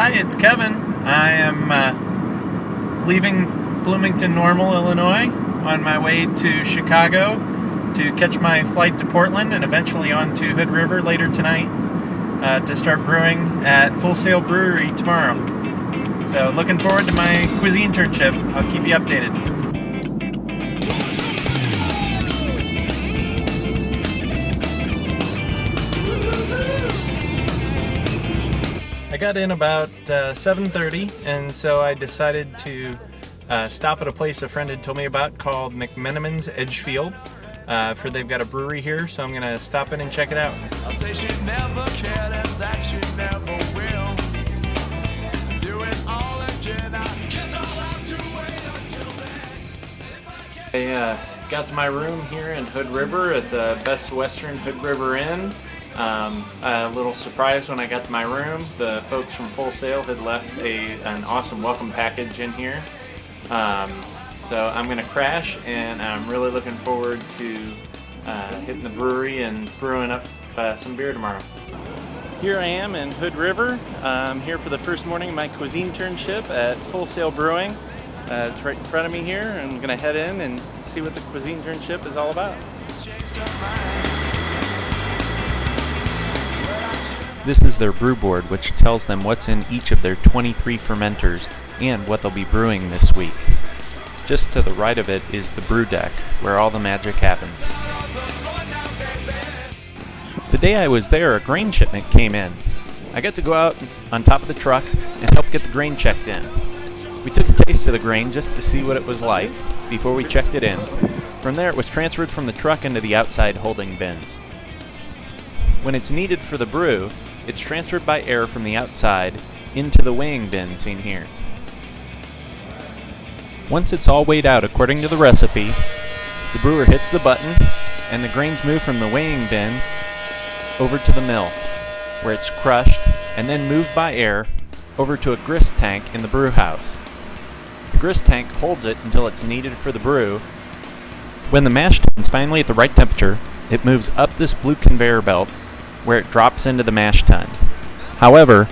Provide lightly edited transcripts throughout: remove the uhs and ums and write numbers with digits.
Hi, it's Kevin. I am leaving Bloomington Normal, Illinois, on my way to Chicago to catch my flight to Portland and eventually on to Hood River later tonight to start brewing at Full Sail Brewery tomorrow. So looking forward to my cuisine internship. I'll keep you updated. I got in about 7:30, and so I decided to stop at a place a friend had told me about called McMenamin's Edgefield. For they've got a brewery here, so I'm going to stop in and check it out. I say she never cared and that she never will. Do it all again, I guess I'll have to wait until then. I got to my room here in Hood River at the Best Western Hood River Inn. A little surprise when I got to my room. The folks from Full Sail had left an awesome welcome package in here. So I'm going to crash, and I'm really looking forward to hitting the brewery and brewing up some beer tomorrow. Here I am in Hood River. I'm here for the first morning of my cuisine internship at Full Sail Brewing. It's right in front of me here, and I'm going to head in and see what the cuisine internship is all about. This is their brew board, which tells them what's in each of their 23 fermenters and what they'll be brewing this week. Just to the right of it is the brew deck, where all the magic happens. The day I was there, a grain shipment came in. I got to go out on top of the truck and help get the grain checked in. We took a taste of the grain just to see what it was like before we checked it in. From there, it was transferred from the truck into the outside holding bins. When it's needed for the brew, it's transferred by air from the outside into the weighing bin seen here. Once it's all weighed out according to the recipe, the brewer hits the button and the grains move from the weighing bin over to the mill, where it's crushed and then moved by air over to a grist tank in the brew house. The grist tank holds it until it's needed for the brew. When the mash tun is finally at the right temperature, it moves up this blue conveyor belt where it drops into the mash tun. However,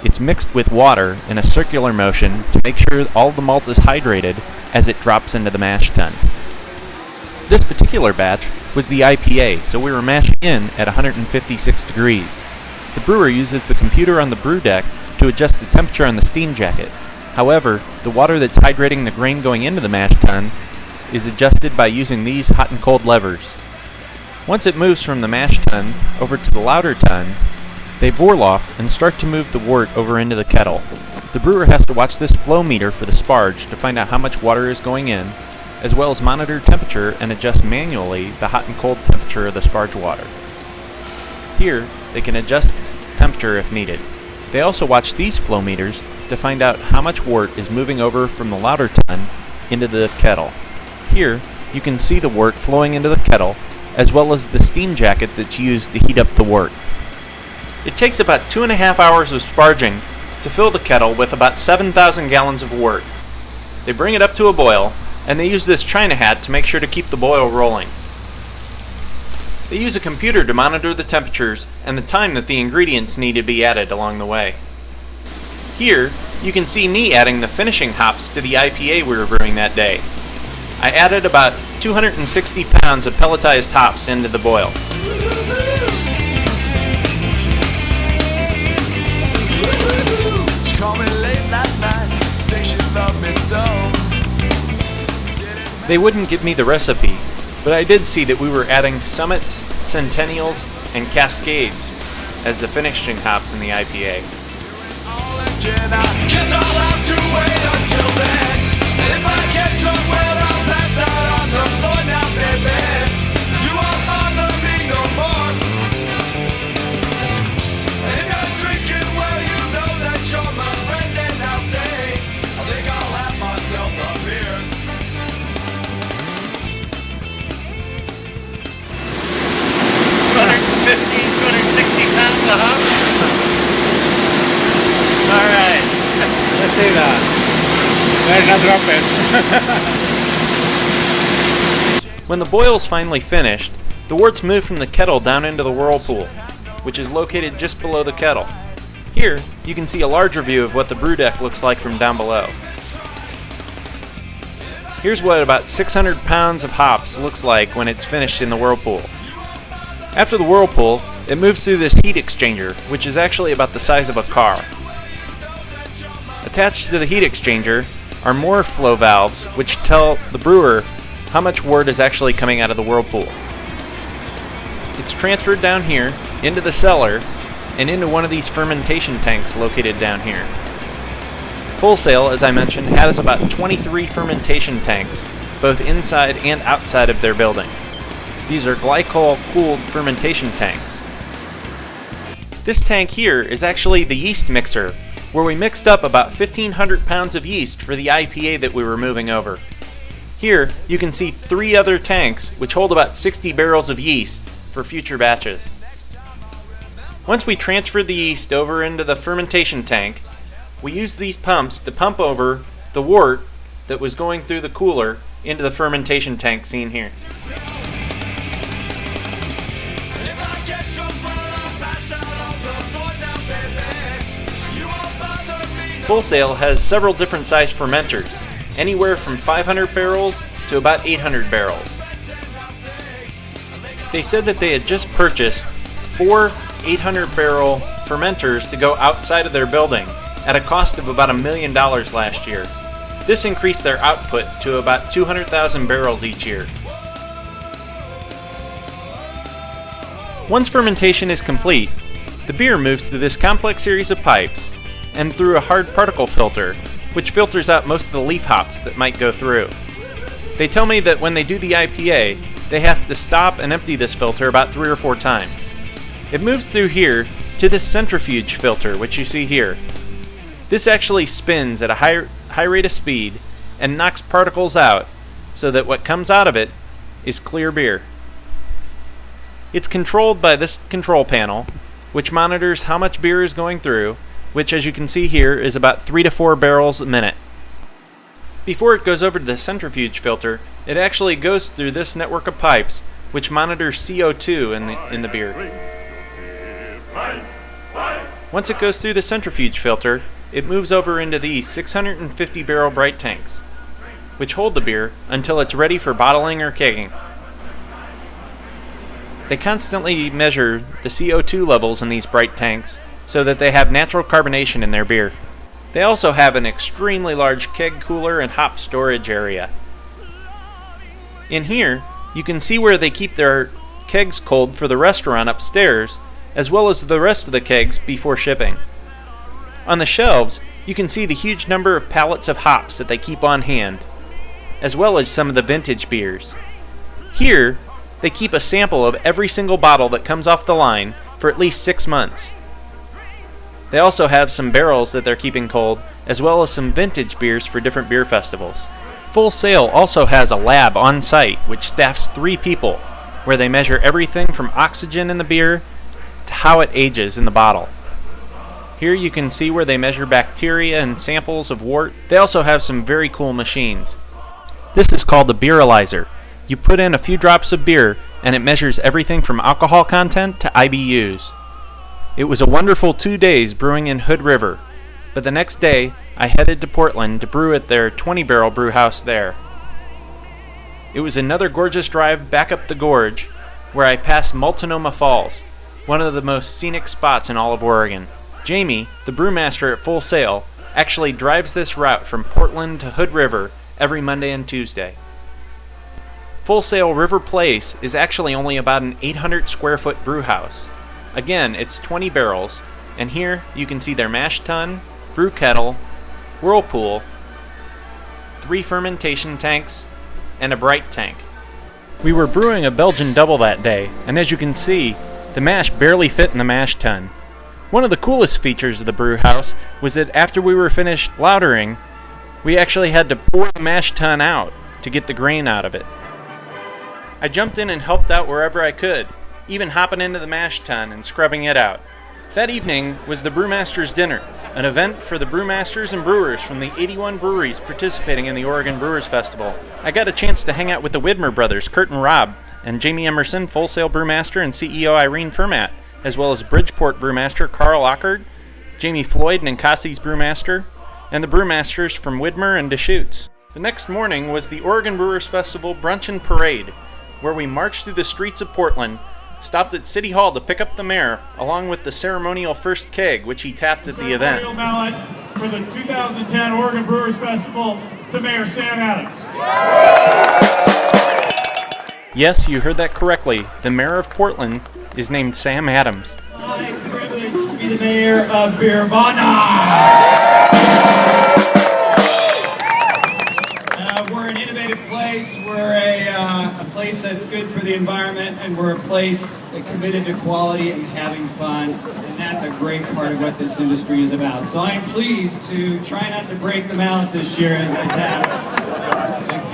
it's mixed with water in a circular motion to make sure all the malt is hydrated as it drops into the mash tun. This particular batch was the IPA, so we were mashing in at 156 degrees. The brewer uses the computer on the brew deck to adjust the temperature on the steam jacket. However, the water that's hydrating the grain going into the mash tun is adjusted by using these hot and cold levers. Once it moves from the mash tun over to the lauter tun, they vorloft and start to move the wort over into the kettle. The brewer has to watch this flow meter for the sparge to find out how much water is going in, as well as monitor temperature and adjust manually the hot and cold temperature of the sparge water. Here, they can adjust temperature if needed. They also watch these flow meters to find out how much wort is moving over from the lauter tun into the kettle. Here, you can see the wort flowing into the kettle, as well as the steam jacket that's used to heat up the wort. It takes about 2.5 hours of sparging to fill the kettle with about 7,000 gallons of wort. They bring it up to a boil, and they use this China hat to make sure to keep the boil rolling. They use a computer to monitor the temperatures and the time that the ingredients need to be added along the way. Here, you can see me adding the finishing hops to the IPA we were brewing that day. I added about 260 pounds of pelletized hops into the boil. She called me late last night, say she loved me so. They wouldn't give me the recipe, but I did see that we were adding Summits, Centennials, and Cascades as the finishing hops in the IPA. All again, I guess I'll have to wait until then. And if I get drunk, well, I'll pass out on the floor now, baby. You won't bother me no more. And if you're drinking, well, you know that you're my friend, and I'll say, I think I'll have myself a beer. 260 pounds of hops. All right. Let's see that. Better not drop it. When the boil's finally finished, the wort's moved from the kettle down into the whirlpool, which is located just below the kettle. Here, you can see a larger view of what the brew deck looks like from down below. Here's what about 600 pounds of hops looks like when it's finished in the whirlpool. After the whirlpool, it moves through this heat exchanger, which is actually about the size of a car. Attached to the heat exchanger are more flow valves, which tell the brewer how much wort is actually coming out of the whirlpool. It's transferred down here into the cellar and into one of these fermentation tanks located down here. Full Sail, as I mentioned, has about 23 fermentation tanks, both inside and outside of their building. These are glycol-cooled fermentation tanks. This tank here is actually the yeast mixer, where we mixed up about 1,500 pounds of yeast for the IPA that we were moving over. Here, you can see 3 other tanks, which hold about 60 barrels of yeast for future batches. Once we transferred the yeast over into the fermentation tank, we used these pumps to pump over the wort that was going through the cooler into the fermentation tank seen here. Full Sail has several different size fermenters, anywhere from 500 barrels to about 800 barrels. They said that they had just purchased 4 800-barrel fermenters to go outside of their building at a cost of about $1 million last year. This increased their output to about 200,000 barrels each year. Once fermentation is complete, the beer moves through this complex series of pipes and through a hard particle filter, which filters out most of the leaf hops that might go through. They tell me that when they do the IPA, they have to stop and empty this filter about 3 or 4 times. It moves through here to this centrifuge filter, which you see here. This actually spins at a high rate of speed and knocks particles out so that what comes out of it is clear beer. It's controlled by this control panel, which monitors how much beer is going through, which, as you can see here, is about 3 to 4 barrels a minute. Before it goes over to the centrifuge filter, it actually goes through this network of pipes, which monitors CO2 in the beer. Once it goes through the centrifuge filter, it moves over into these 650-barrel bright tanks, which hold the beer until it's ready for bottling or kegging. They constantly measure the CO2 levels in these bright tanks so that they have natural carbonation in their beer. They also have an extremely large keg cooler and hop storage area. In here, you can see where they keep their kegs cold for the restaurant upstairs, as well as the rest of the kegs before shipping. On the shelves, you can see the huge number of pallets of hops that they keep on hand, as well as some of the vintage beers. Here, they keep a sample of every single bottle that comes off the line for at least 6 months. They also have some barrels that they're keeping cold, as well as some vintage beers for different beer festivals. Full Sail also has a lab on site which staffs 3 people, where they measure everything from oxygen in the beer to how it ages in the bottle. Here you can see where they measure bacteria and samples of wort. They also have some very cool machines. This is called the beeralyzer. You put in a few drops of beer and it measures everything from alcohol content to IBUs. It was a wonderful 2 days brewing in Hood River, but the next day I headed to Portland to brew at their 20-barrel brew house there. It was another gorgeous drive back up the gorge where I passed Multnomah Falls, one of the most scenic spots in all of Oregon. Jamie, the brewmaster at Full Sail, actually drives this route from Portland to Hood River every Monday and Tuesday. Full Sail River Place is actually only about an 800 square foot brew house. Again, it's 20 barrels, and here you can see their mash tun, brew kettle, whirlpool, 3 fermentation tanks, and a bright tank. We were brewing a Belgian double that day, and as you can see, the mash barely fit in the mash tun. One of the coolest features of the brew house was that after we were finished lautering, we actually had to pour the mash tun out to get the grain out of it. I jumped in and helped out wherever I could, even hopping into the mash tun and scrubbing it out. That evening was the Brewmasters Dinner, an event for the brewmasters and brewers from the 81 breweries participating in the Oregon Brewers Festival. I got a chance to hang out with the Widmer brothers, Kurt and Rob, and Jamie Emerson, Full Sail brewmaster, and CEO Irene Fermat, as well as Bridgeport brewmaster Carl Ockard, Jamie Floyd, Ninkassi's brewmaster, and the brewmasters from Widmer and Deschutes. The next morning was the Oregon Brewers Festival Brunch and Parade, where we marched through the streets of Portland, stopped at City Hall to pick up the mayor, along with the ceremonial first keg, which he tapped at the event. Ceremonial ballot for the 2010 Oregon Brewers Festival to Mayor Sam Adams. Yes, you heard that correctly. The mayor of Portland is named Sam Adams. I'm privileged to be the mayor of Birvana. We're an innovative place. We're a place that's good for the environment, and we're a place that's committed to quality and having fun. And that's a great part of what this industry is about. So I'm pleased to try not to break them out this year as I tap. Thank you.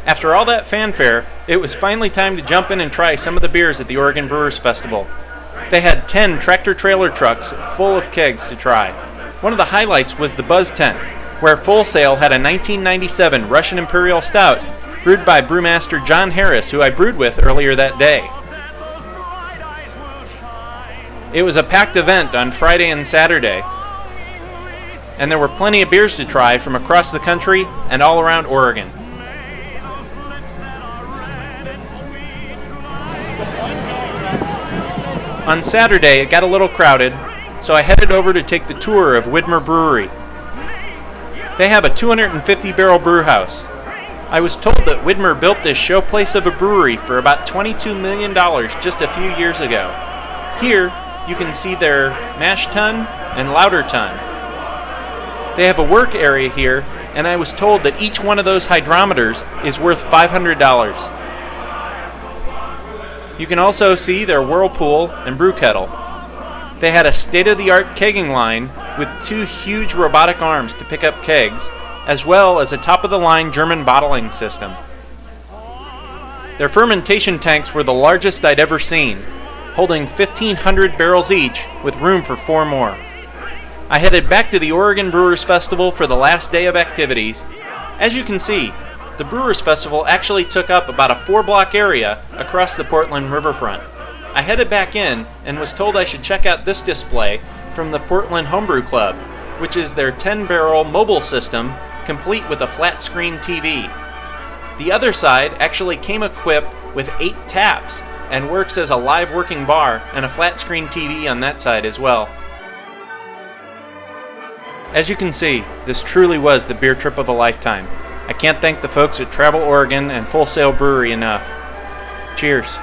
After all that fanfare, it was finally time to jump in and try some of the beers at the Oregon Brewers Festival. They had 10 tractor-trailer trucks full of kegs to try. One of the highlights was the Buzz Tent, where Full Sail had a 1997 Russian Imperial Stout brewed by brewmaster John Harris, who I brewed with earlier that day. It was a packed event on Friday and Saturday, and there were plenty of beers to try from across the country and all around Oregon. On Saturday, it got a little crowded, so I headed over to take the tour of Widmer Brewery. They have a 250-barrel brew house. I was told that Widmer built this showplace of a brewery for about $22 million just a few years ago. Here, you can see their mash tun and lauter tun. They have a work area here, and I was told that each one of those hydrometers is worth $500. You can also see their whirlpool and brew kettle. They had a state-of-the-art kegging line with 2 huge robotic arms to pick up kegs, as well as a top-of-the-line German bottling system. Their fermentation tanks were the largest I'd ever seen, holding 1,500 barrels each with room for 4 more. I headed back to the Oregon Brewers Festival for the last day of activities. As you can see, the Brewers Festival actually took up about a 4-block area across the Portland riverfront. I headed back in and was told I should check out this display from the Portland Homebrew Club, which is their 10-barrel mobile system complete with a flat-screen TV. The other side actually came equipped with 8 taps and works as a live working bar and a flat-screen TV on that side as well. As you can see, this truly was the beer trip of a lifetime. I can't thank the folks at Travel Oregon and Full Sail Brewery enough. Cheers.